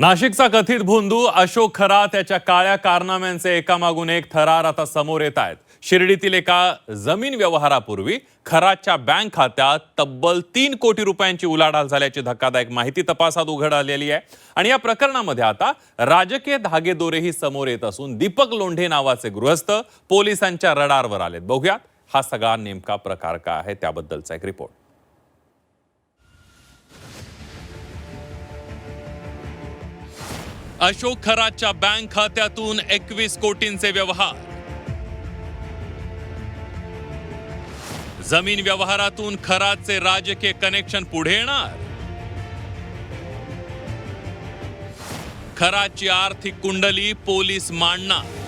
नाशिकचा कथित भोंदू अशोक खरात त्याच्या काळ्या कारनाम्यांचे एकामागून एक थरार आता समोर येत आहेत। शिर्डीतील एका जमीन व्यवहारापूर्वी खरातच्या बँक खात्यात तब्बल 3 कोटी रुपयांची उलाढाल झाल्याची धक्कादायक माहिती तपासात उघड आलेली आहे। आणि या प्रकरणामध्ये आता राजकीय धागेदोरेही समोर येत असून दीपक लोंढे नावाचे गृहस्थ पोलिसांच्या रडारवर आलेत। बघूयात हा सगळा नेमका प्रकार काय आहे त्याबद्दलचा एक रिपोर्ट। अशोक खरातच्या बँक खात्यातून 21 कोटींचे व्यवहार, जमीन व्यवहारातून खरातचे राजकीय कनेक्शन पुढे येणार, खरातची आर्थिक कुंडली पोलीस मांडणार,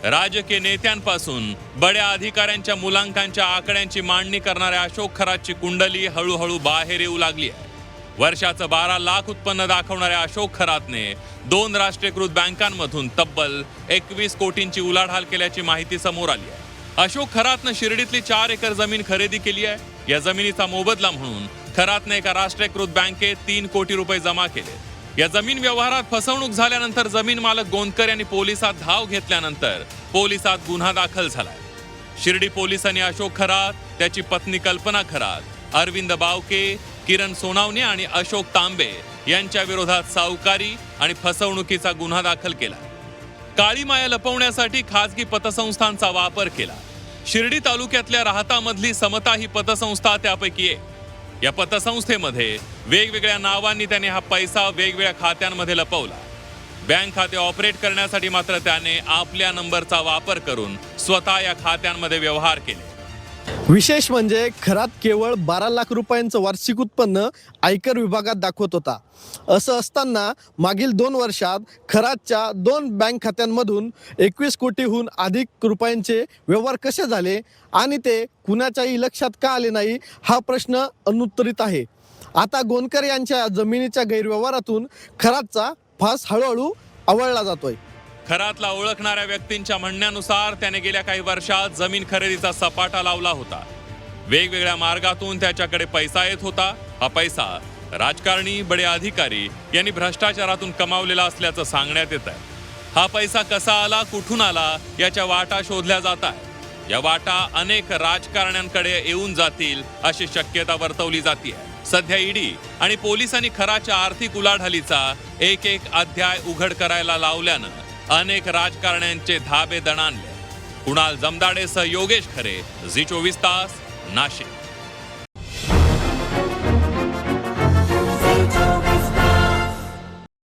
राजकीय नेत्यांपासून बड्या अधिकाऱ्यांच्या मुलांकांच्या आकड्यांची मांडणी करणाऱ्या अशोक खरातची कुंडली हळूहळू बाहेर येऊ लागली आहे। वर्षाचं 12 लाख उत्पन्न दाखवणाऱ्या अशोक खरातने 2 राष्ट्रीयकृत बँकांमधून तब्बल 21 कोटींची उलाढाल केल्याची माहिती समोर आली आहे। अशोक खरातने शिर्डीतली 4 एकर जमीन खरेदी केली आहे। या जमिनीचा मोबदला म्हणून खरातने एका राष्ट्रीयकृत बँकेत 3 कोटी रुपये जमा केले। या जमीन व्यवहारात फसवणूक झाल्यानंतर जमीन मालक गोंदकर यांनी पोलिसात धाव घेतल्यानंतर पोलिसात गुन्हा दाखल झालाय। शिर्डी पोलिसांनी अशोक खरात, त्याची पत्नी कल्पना खरात, अरविंद बावके, किरण सोनावणे आणि अशोक तांबे यांच्या विरोधात सावकारी आणि फसवणुकीचा गुन्हा दाखल केला। काळी माया लपवण्यासाठी खासगी पतसंस्थांचा वापर केला। शिर्डी तालुक्यातल्या राहतामधली समता ही पतसंस्था त्यापैकी एक। या पतसंस्थेमध्ये वेगवेगळ्या नावांनी त्याने हा पैसा वेगवेगळ्या खात्यांमध्ये लपवला। बँक खाते ऑपरेट करण्यासाठी मात्र त्याने आपल्या नंबरचा वापर करून स्वतः या खात्यांमध्ये व्यवहार केले। विशेष म्हणजे खरात केवळ 12 लाख रुपयांचं वार्षिक उत्पन्न आयकर विभागात दाखवत होता। असं असताना मागील 2 वर्षात खरातच्या 2 बँक खात्यांमधून 21 कोटीहून अधिक रुपयांचे व्यवहार कसे झाले आणि ते कुणाच्याही लक्षात का आले नाही हा प्रश्न अनुत्तरित आहे। आता गोंदकर यांच्या जमिनीच्या गैरव्यवहारातून खरातचा फास हळूहळू आवळला जातोय। खरातला ओळखणाऱ्या व्यक्तींच्या म्हणण्यानुसार त्याने गेल्या काही वर्षात जमीन खरेदीचा सपाटा लावला होता। वेगवेगळ्या मार्गातून त्याच्याकडे पैसा येत होता। हा पैसा राजकारणी, बडे अधिकारी यांनी भ्रष्टाचारातून कमावलेला असल्याचं सांगण्यात येत आहे। हा पैसा कसा आला, कुठून आला याच्या वाटा शोधल्या जात आहेत। या वाटा अनेक राजकारण्यांकडे येऊन जातील अशी शक्यता वर्तवली जाते। सध्या ईडी आणि पोलिसांनी खराच्या आर्थिक उलाढालीचा एक अध्याय उघड करायला लावल्यानं अनेक राजकारण्यांचे धाबे दणाणले। कुणाल जमदाडेसह योगेश खरे, झी 24 तास, नाशिक।